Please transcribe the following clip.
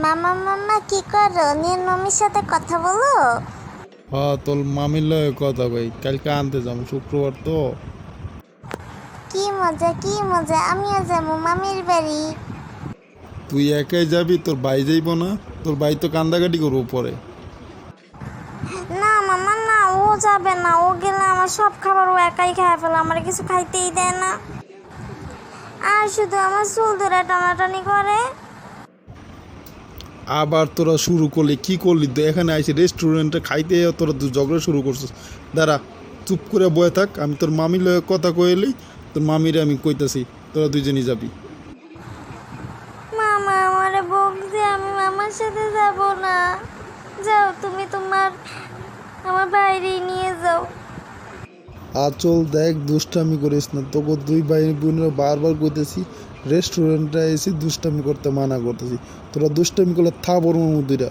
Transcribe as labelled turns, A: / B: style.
A: মামা মামা কি করো? নীল মামির সাথে কথা বলো।
B: হ্যাঁ, তোর মামির লগে কথা কই, কালকে আনতে যাম, শুক্রবার তো।
A: কি মজা কি মজা, আমিও যাবো মামির বাড়ি।
B: তুই একাই যাবি? তোর ভাই যাইব না? তোর ভাই তো কান্দাকাটি করবো পরে।
A: না মামা না, ও যাবে না, ও গেলে আমার সব খাবার ও একাই খায় ফেলে, আমার কিছু খাইতেই দেয় না। আর শুধু আমার চুল ধরে টানাটানি করে।
B: আবার তোরা শুরু করলি, কি করলি? তো এখানে আইসি রেস্টুরেন্টে খাইতে, তোরা তো ঝগড়া শুরু করছিস। দাঁড়া, চুপ করে বয়ে থাক, আমি তোর মামির লগে কথা কইলি, তোর মামিরে আমি কইতাছি, তোরা দুইজনই যাবি।
A: মামা আমারে বকছে, আমি মামার সাথে যাব না। যাও তুমি তোমার আমার বাইরে নিয়ে যাও।
B: আচল দেখ, দুষ্টামি করিস না, তোকে দুই ভাই বোনেরা বারবার কইতেছি রেস্টুরেন্টে এসে দুষ্টামি করতে মানা করতেছি। তোরা দুষ্টামি করলে থা বড় মুদিরা।